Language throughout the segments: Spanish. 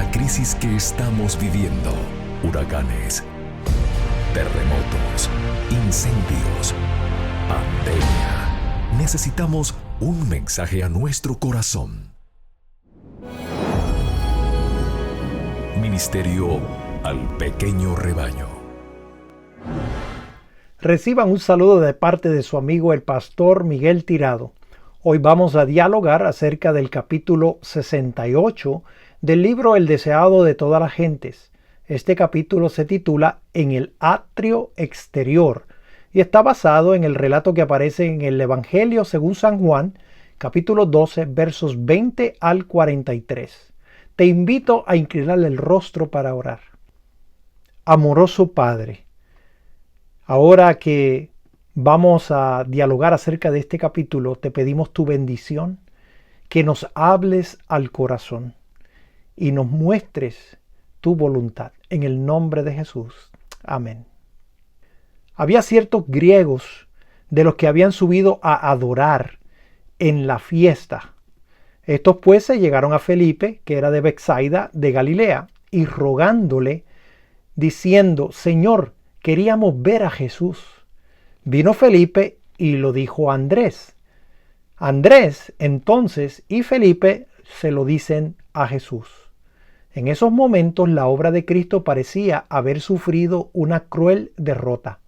la crisis que estamos viviendo: huracanes, terremotos, incendios, pandemia. Necesitamos un mensaje a nuestro corazón. Ministerio al pequeño rebaño. Reciban un saludo de parte de su amigo el pastor Miguel Tirado. Hoy vamos a dialogar acerca del capítulo 68 del libro El deseado de todas las gentes. Este capítulo se titula En el atrio exterior y está basado en el relato que aparece en el Evangelio según San Juan, capítulo 12, versos 20 al 43. Te invito a inclinar el rostro para orar. Amoroso Padre, ahora que vamos a dialogar acerca de este capítulo, te pedimos tu bendición, que nos hables al corazón y nos muestres tu voluntad. En el nombre de Jesús. Amén. Había ciertos griegos de los que habían subido a adorar en la fiesta. Estos pues se llegaron a Felipe, que era de Betsaida, de Galilea, y rogándole, diciendo: Señor, queríamos ver a Jesús. Vino Felipe y lo dijo a Andrés. Andrés entonces y Felipe se lo dicen a Jesús. En esos momentos la obra de Cristo parecía haber sufrido una cruel derrota.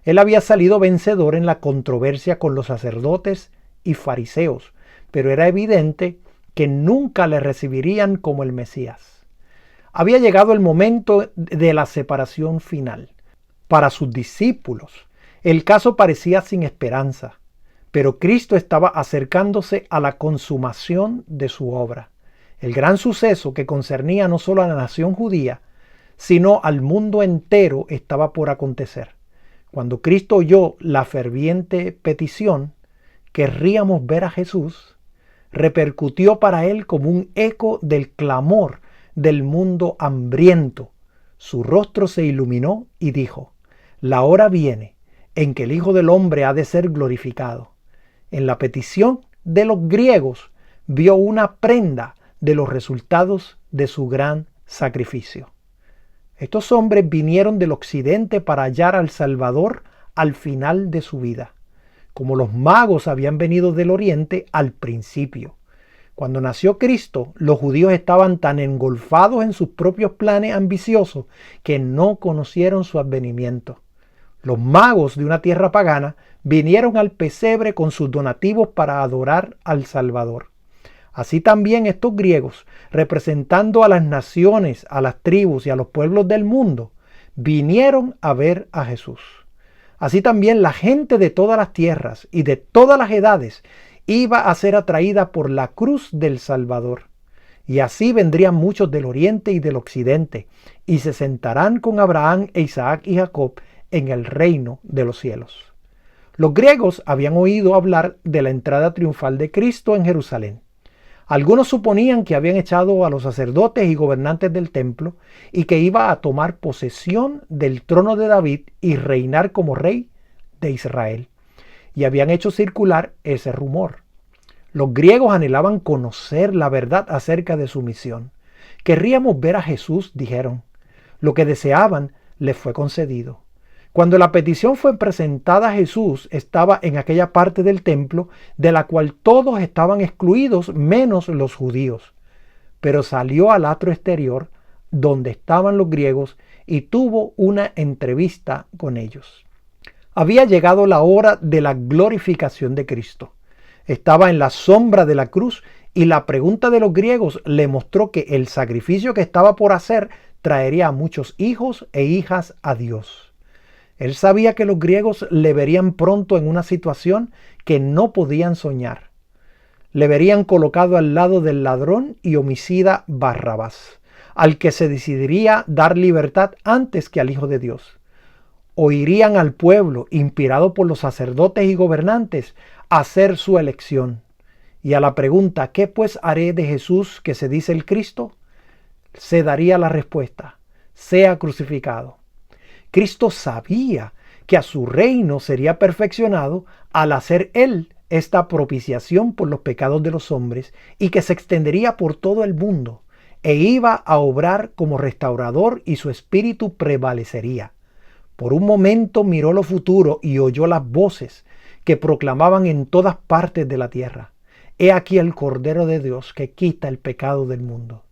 Él había salido vencedor en la controversia con los sacerdotes y fariseos, pero era evidente que nunca le recibirían como el Mesías. Había llegado el momento de la separación final. Para sus discípulos, el caso parecía sin esperanza, pero Cristo estaba acercándose a la consumación de su obra. El gran suceso que concernía no solo a la nación judía, sino al mundo entero estaba por acontecer. Cuando Cristo oyó la ferviente petición, querríamos ver a Jesús, repercutió para él como un eco del clamor del mundo hambriento. Su rostro se iluminó y dijo: la hora viene en que el Hijo del Hombre ha de ser glorificado. En la petición de los griegos vio una prenda de los resultados de su gran sacrificio. Estos hombres vinieron del occidente para hallar al Salvador al final de su vida, como los magos habían venido del oriente al principio. Cuando nació Cristo, los judíos estaban tan engolfados en sus propios planes ambiciosos que no conocieron su advenimiento. Los magos de una tierra pagana vinieron al pesebre con sus donativos para adorar al Salvador. Así también estos griegos, representando a las naciones, a las tribus y a los pueblos del mundo, vinieron a ver a Jesús. Así también la gente de todas las tierras y de todas las edades iba a ser atraída por la cruz del Salvador. Y así vendrían muchos del oriente y del occidente, y se sentarán con Abraham e Isaac y Jacob en el reino de los cielos. Los griegos habían oído hablar de la entrada triunfal de Cristo en Jerusalén. Algunos suponían que habían echado a los sacerdotes y gobernantes del templo y que iba a tomar posesión del trono de David y reinar como rey de Israel. Y habían hecho circular ese rumor. Los griegos anhelaban conocer la verdad acerca de su misión. Querríamos ver a Jesús, dijeron. Lo que deseaban les fue concedido. Cuando la petición fue presentada, Jesús estaba en aquella parte del templo de la cual todos estaban excluidos menos los judíos. Pero salió al atrio exterior donde estaban los griegos y tuvo una entrevista con ellos. Había llegado la hora de la glorificación de Cristo. Estaba en la sombra de la cruz y la pregunta de los griegos le mostró que el sacrificio que estaba por hacer traería a muchos hijos e hijas a Dios. Él sabía que los griegos le verían pronto en una situación que no podían soñar. Le verían colocado al lado del ladrón y homicida Barrabás, al que se decidiría dar libertad antes que al Hijo de Dios. Oirían al pueblo, inspirado por los sacerdotes y gobernantes, hacer su elección. Y a la pregunta: ¿qué pues haré de Jesús que se dice el Cristo?, se daría la respuesta: sea crucificado. Cristo sabía que a su reino sería perfeccionado al hacer Él esta propiciación por los pecados de los hombres y que se extendería por todo el mundo. e iba a obrar como restaurador y su espíritu prevalecería. Por un momento miró lo futuro y oyó las voces que proclamaban en todas partes de la tierra: He aquí el Cordero de Dios que quita el pecado del mundo.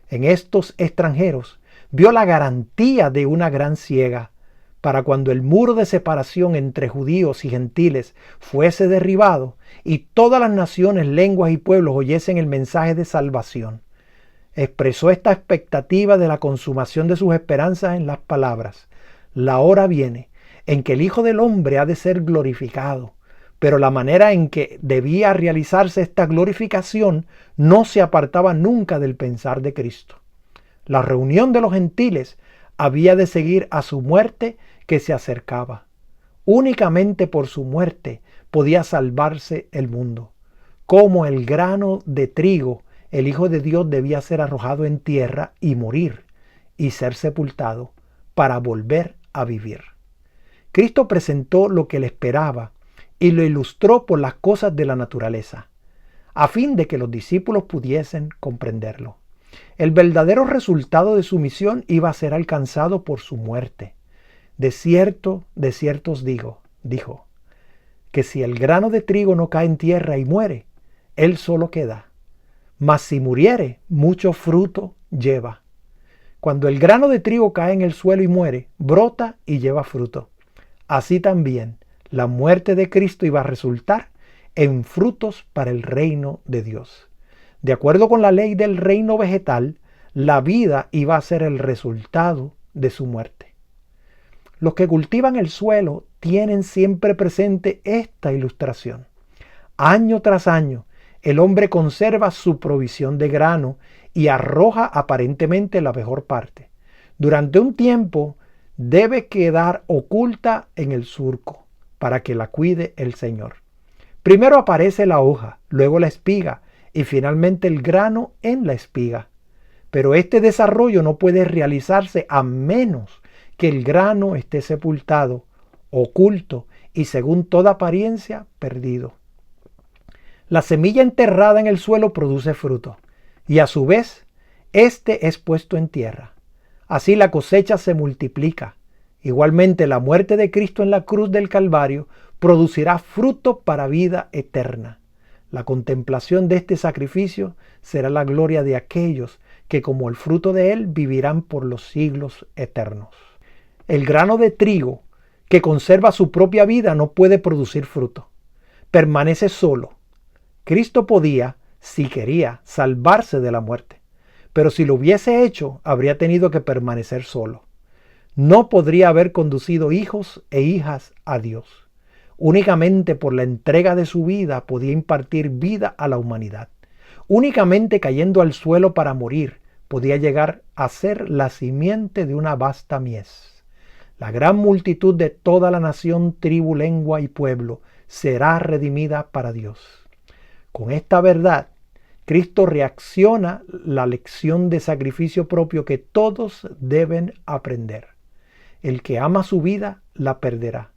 En estos extranjeros vio la garantía de una gran siega, para cuando el muro de separación entre judíos y gentiles fuese derribado y todas las naciones, lenguas y pueblos oyesen el mensaje de salvación. Expresó esta expectativa de la consumación de sus esperanzas en las palabras: La hora viene en que el Hijo del Hombre ha de ser glorificado, pero la manera en que debía realizarse esta glorificación no se apartaba nunca del pensar de Cristo. La reunión de los gentiles había de seguir a su muerte que se acercaba. Únicamente por su muerte podía salvarse el mundo. Como el grano de trigo, el Hijo de Dios debía ser arrojado en tierra y morir y ser sepultado para volver a vivir. Cristo presentó lo que le esperaba y lo ilustró por las cosas de la naturaleza, a fin de que los discípulos pudiesen comprenderlo. El verdadero resultado de su misión iba a ser alcanzado por su muerte. De cierto os digo, dijo, que si el grano de trigo no cae en tierra y muere, él solo queda. Mas si muriere, mucho fruto lleva. Cuando el grano de trigo cae en el suelo y muere, brota y lleva fruto. Así también, la muerte de Cristo iba a resultar en frutos para el reino de Dios. De acuerdo con la ley del reino vegetal, la vida iba a ser el resultado de su muerte. Los que cultivan el suelo tienen siempre presente esta ilustración. Año tras año, el hombre conserva su provisión de grano y arroja aparentemente la mejor parte. Durante un tiempo debe quedar oculta en el surco para que la cuide el Señor. Primero aparece la hoja, luego la espiga y finalmente el grano en la espiga. Pero este desarrollo no puede realizarse a menos que el grano esté sepultado, oculto y según toda apariencia perdido. La semilla enterrada en el suelo produce fruto y a su vez este es puesto en tierra. Así la cosecha se multiplica. Igualmente la muerte de Cristo en la cruz del Calvario producirá fruto para vida eterna. La contemplación de este sacrificio será la gloria de aquellos que como el fruto de él vivirán por los siglos eternos. El grano de trigo que conserva su propia vida no puede producir fruto. Permanece solo. Cristo podía, si quería, salvarse de la muerte, pero si lo hubiese hecho, habría tenido que permanecer solo. No podría haber conducido hijos e hijas a Dios. Únicamente por la entrega de su vida podía impartir vida a la humanidad. Únicamente cayendo al suelo para morir podía llegar a ser la simiente de una vasta mies. La gran multitud de toda la nación, tribu, lengua y pueblo será redimida para Dios. Con esta verdad, Cristo reacciona la lección de sacrificio propio que todos deben aprender. El que ama su vida, la perderá.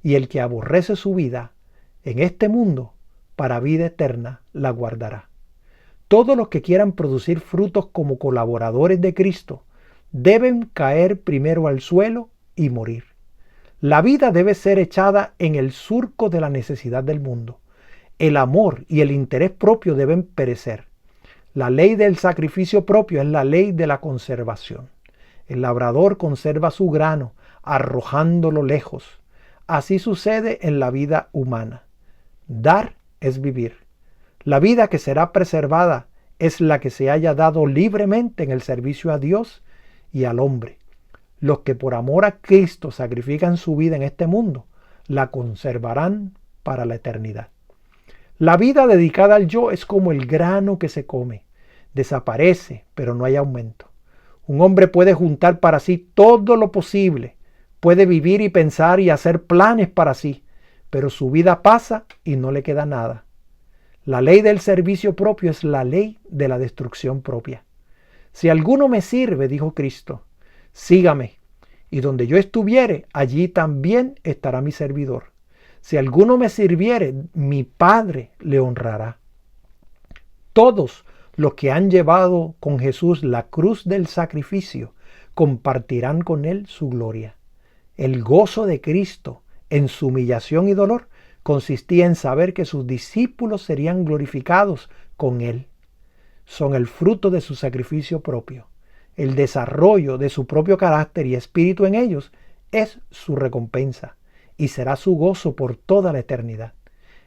Y el que aborrece su vida en este mundo, para vida eterna, la guardará. Todos los que quieran producir frutos como colaboradores de Cristo deben caer primero al suelo y morir. La vida debe ser echada en el surco de la necesidad del mundo. El amor y el interés propio deben perecer. La ley del sacrificio propio es la ley de la conservación. El labrador conserva su grano, arrojándolo lejos. Así sucede en la vida humana. Dar es vivir. La vida que será preservada es la que se haya dado libremente en el servicio a Dios y al hombre. Los que por amor a Cristo sacrifican su vida en este mundo, la conservarán para la eternidad. La vida dedicada al yo es como el grano que se come. Desaparece, pero no hay aumento. Un hombre puede juntar para sí todo lo posible, puede vivir y pensar y hacer planes para sí, pero su vida pasa y no le queda nada. La ley del servicio propio es la ley de la destrucción propia. Si alguno me sirve, dijo Cristo, sígame, y donde yo estuviere, allí también estará mi servidor. Si alguno me sirviere, mi Padre le honrará. Todos Los que han llevado con Jesús la cruz del sacrificio compartirán con Él su gloria. El gozo de Cristo en su humillación y dolor consistía en saber que sus discípulos serían glorificados con Él. Son el fruto de su sacrificio propio. El desarrollo de su propio carácter y espíritu en ellos es su recompensa y será su gozo por toda la eternidad.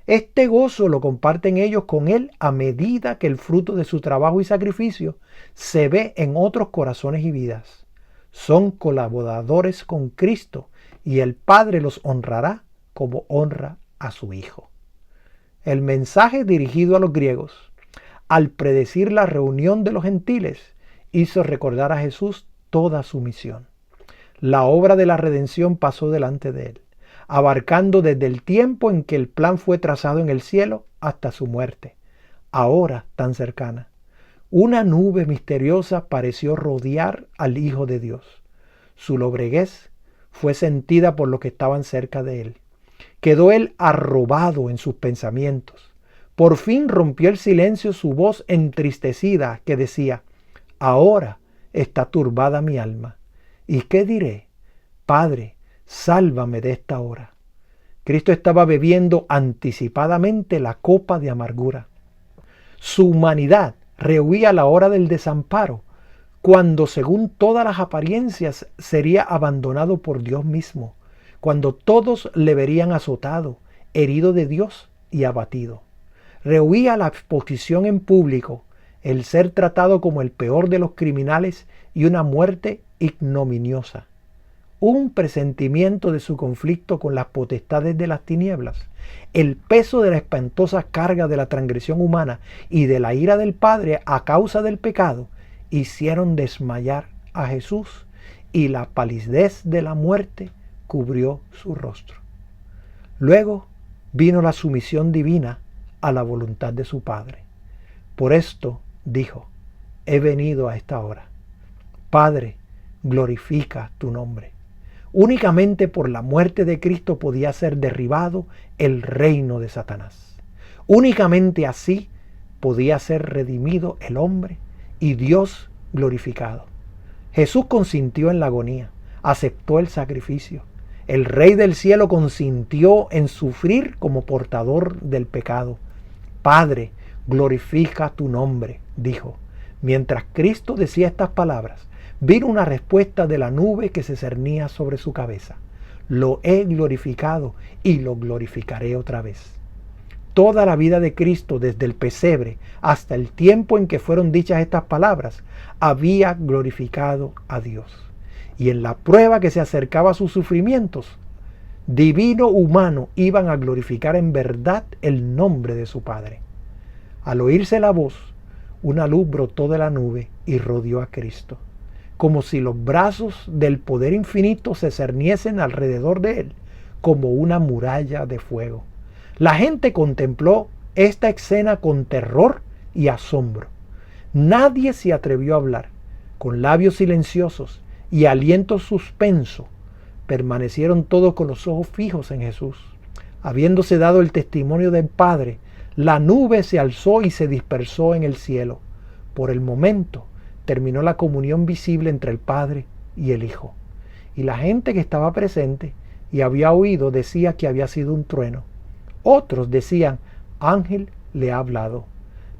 Este gozo lo comparten ellos con Él a medida que el fruto de su trabajo y sacrificio se ve en otros corazones y vidas. Son colaboradores con Cristo y el Padre los honrará como honra a su Hijo. El mensaje dirigido a los griegos, al predecir la reunión de los gentiles, hizo recordar a Jesús toda su misión. La obra de la redención pasó delante de Él, abarcando desde el tiempo en que el plan fue trazado en el cielo hasta su muerte, ahora tan cercana. Una nube misteriosa pareció rodear al Hijo de Dios. Su lobreguez fue sentida por los que estaban cerca de Él. Quedó Él arrobado en sus pensamientos. Por fin rompió el silencio su voz entristecida que decía: ahora está turbada mi alma. ¿Y qué diré? Padre, sálvame de esta hora. Cristo estaba bebiendo anticipadamente la copa de amargura. Su humanidad rehuía la hora del desamparo, cuando según todas las apariencias sería abandonado por Dios mismo, cuando todos le verían azotado, herido de Dios y abatido. Rehuía la exposición en público, el ser tratado como el peor de los criminales y una muerte ignominiosa. Un presentimiento de su conflicto con las potestades de las tinieblas, el peso de la espantosa carga de la transgresión humana y de la ira del Padre a causa del pecado, hicieron desmayar a Jesús y la palidez de la muerte cubrió su rostro. Luego vino la sumisión divina a la voluntad de su Padre. Por esto dijo: he venido a esta hora. Padre, glorifica tu nombre. Únicamente por la muerte de Cristo podía ser derribado el reino de Satanás. Únicamente así podía ser redimido el hombre y Dios glorificado. Jesús consintió en la agonía, aceptó el sacrificio. El Rey del cielo consintió en sufrir como portador del pecado. Padre, glorifica tu nombre, dijo. Mientras Cristo decía estas palabras, vino una respuesta de la nube que se cernía sobre su cabeza. Lo he glorificado y lo glorificaré otra vez. Toda la vida de Cristo, desde el pesebre hasta el tiempo en que fueron dichas estas palabras, había glorificado a Dios. Y en la prueba que se acercaba a sus sufrimientos, divino humano, iban a glorificar en verdad el nombre de su Padre. Al oírse la voz, una luz brotó de la nube y rodeó a Cristo, como si los brazos del poder infinito se cerniesen alrededor de él, como una muralla de fuego. La gente contempló esta escena con terror y asombro. Nadie se atrevió a hablar. Con labios silenciosos y aliento suspenso, permanecieron todos con los ojos fijos en Jesús. Habiéndose dado el testimonio del Padre, la nube se alzó y se dispersó en el cielo. Por el momento terminó la comunión visible entre el Padre y el Hijo. Y la gente que estaba presente y había oído decía que había sido un trueno. Otros decían: ángel le ha hablado.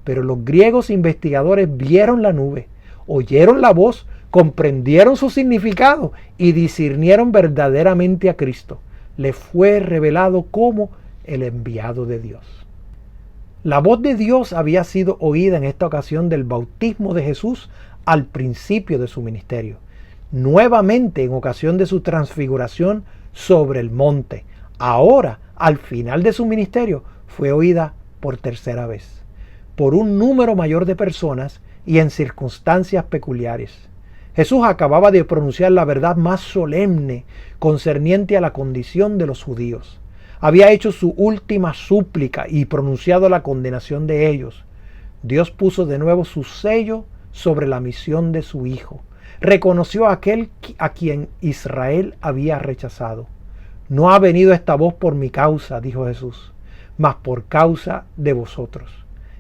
Pero los griegos investigadores vieron la nube, oyeron la voz, comprendieron su significado y discernieron verdaderamente a Cristo. Le fue revelado como el enviado de Dios. La voz de Dios había sido oída en esta ocasión del bautismo de Jesús al principio de su ministerio. Nuevamente en ocasión de su transfiguración sobre el monte. Ahora, al final de su ministerio, fue oída por tercera vez, por un número mayor de personas y en circunstancias peculiares. Jesús acababa de pronunciar la verdad más solemne concerniente a la condición de los judíos. Había hecho su última súplica y pronunciado la condenación de ellos. Dios puso de nuevo su sello sobre la misión de su Hijo. Reconoció a aquel a quien Israel había rechazado. No ha venido esta voz por mi causa, dijo Jesús, mas por causa de vosotros.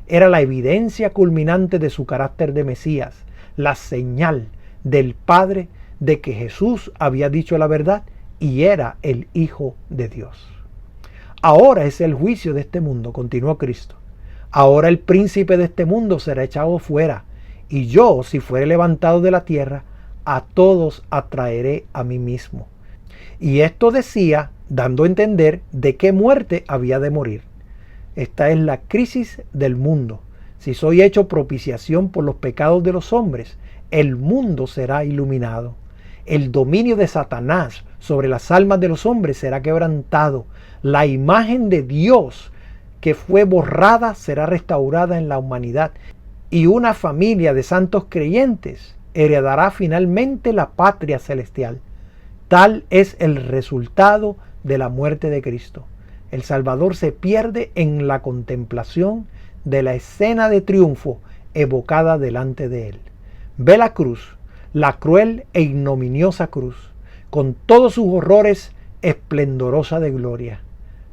Era la evidencia culminante de su carácter de Mesías, la señal del Padre de que Jesús había dicho la verdad y era el Hijo de Dios. Ahora es el juicio de este mundo, continuó Cristo. Ahora el príncipe de este mundo será echado fuera, y yo, si fuere levantado de la tierra, a todos atraeré a mí mismo. Y esto decía, dando a entender de qué muerte había de morir. Esta es la crisis del mundo. Si soy hecho propiciación por los pecados de los hombres, el mundo será iluminado. El dominio de Satanás sobre las almas de los hombres será quebrantado. La imagen de Dios que fue borrada será restaurada en la humanidad. Y una familia de santos creyentes heredará finalmente la patria celestial. Tal es el resultado de la muerte de Cristo. El Salvador se pierde en la contemplación de la escena de triunfo evocada delante de él. Ve la cruz, la cruel e ignominiosa cruz, con todos sus horrores esplendorosa de gloria.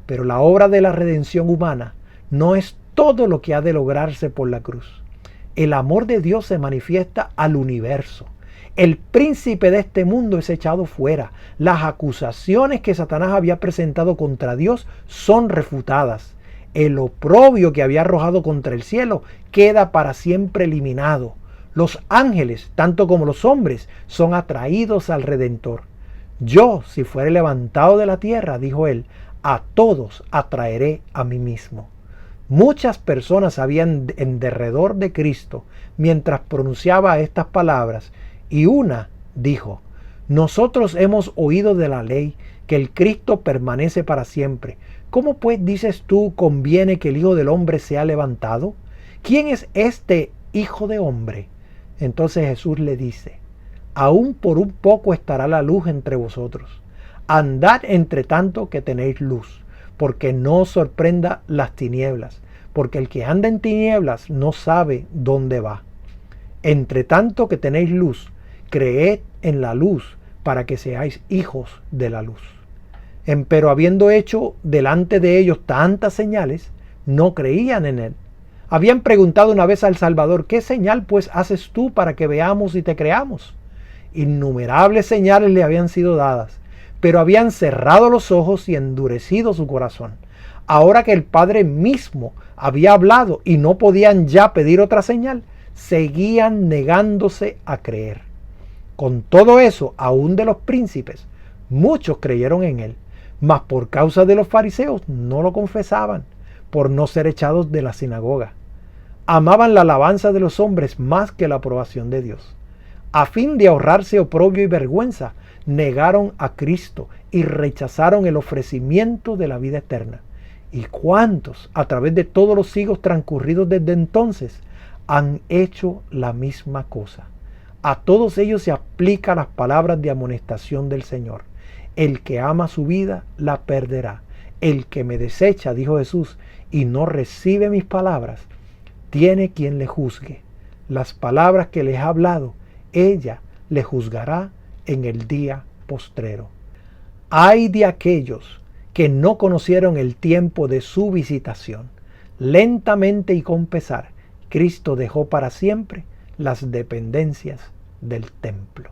Pero la obra de la redención humana no es todo lo que ha de lograrse por la cruz. El amor de Dios se manifiesta al universo. El príncipe de este mundo es echado fuera. Las acusaciones que Satanás había presentado contra Dios son refutadas. El oprobio que había arrojado contra el cielo queda para siempre eliminado. Los ángeles, tanto como los hombres, son atraídos al Redentor. Yo, si fuere levantado de la tierra, dijo él, a todos atraeré a mí mismo. Muchas personas habían en derredor de Cristo mientras pronunciaba estas palabras, y una dijo: nosotros hemos oído de la ley que el Cristo permanece para siempre. ¿Cómo pues dices tú conviene que el Hijo del Hombre sea levantado? ¿Quién es este Hijo de Hombre? Entonces Jesús le dice: aún por un poco estará la luz entre vosotros. Andad entre tanto que tenéis luz, porque no os sorprenda las tinieblas, porque el que anda en tinieblas no sabe dónde va. Entre tanto que tenéis luz, creed en la luz, para que seáis hijos de la luz. Empero habiendo hecho delante de ellos tantas señales, no creían en él. Habían preguntado una vez al Salvador: ¿qué señal pues haces tú para que veamos y te creamos? Innumerables señales le habían sido dadas, pero habían cerrado los ojos y endurecido su corazón. Ahora que el Padre mismo había hablado y no podían ya pedir otra señal, seguían negándose a creer. Con todo eso, aún de los príncipes, muchos creyeron en él, mas por causa de los fariseos no lo confesaban, por no ser echados de la sinagoga. Amaban la alabanza de los hombres más que la aprobación de Dios. A fin de ahorrarse oprobio y vergüenza, negaron a Cristo y rechazaron el ofrecimiento de la vida eterna. ¿Y cuántos, a través de todos los siglos transcurridos desde entonces, han hecho la misma cosa? A todos ellos se aplican las palabras de amonestación del Señor. El que ama su vida, la perderá. El que me desecha, dijo Jesús, y no recibe mis palabras, tiene quien le juzgue. Las palabras que les ha hablado, ella le juzgará en el día postrero. Ay de aquellos que no conocieron el tiempo de su visitación. Lentamente y con pesar, Cristo dejó para siempre las dependencias del templo.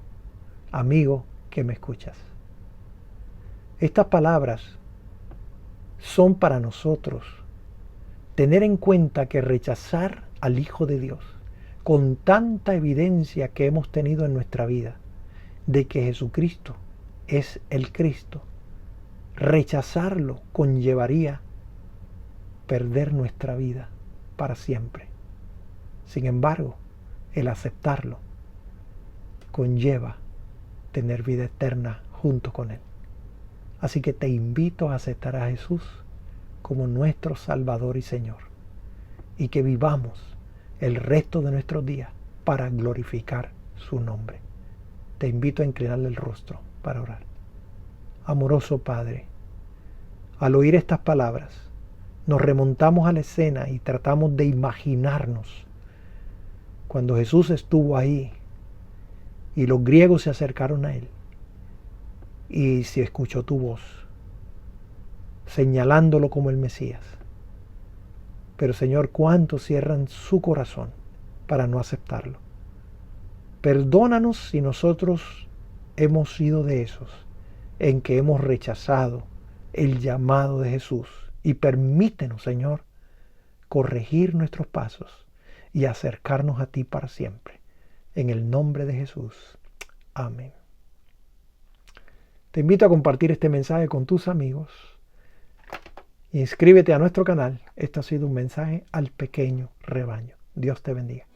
Amigo que me escuchas, estas palabras son para nosotros. Tener en cuenta que rechazar al Hijo de Dios, con tanta evidencia que hemos tenido en nuestra vida de que Jesucristo es el Cristo, rechazarlo conllevaría perder nuestra vida para siempre. Sin embargo, el aceptarlo conlleva tener vida eterna junto con Él. Así que te invito a aceptar a Jesús como nuestro Salvador y Señor, y que vivamos el resto de nuestros días para glorificar su nombre. Te invito a inclinarle el rostro para orar. Amoroso Padre, al oír estas palabras, nos remontamos a la escena y tratamos de imaginarnos cuando Jesús estuvo ahí y los griegos se acercaron a él y se escuchó tu voz señalándolo como el Mesías. Pero Señor, ¿cuántos cierran su corazón para no aceptarlo? Perdónanos si nosotros hemos sido de esos en que hemos rechazado el llamado de Jesús. Y permítenos, Señor, corregir nuestros pasos y acercarnos a ti para siempre. En el nombre de Jesús. Amén. Te invito a compartir este mensaje con tus amigos. Inscríbete a nuestro canal. Esto ha sido un mensaje al pequeño rebaño. Dios te bendiga.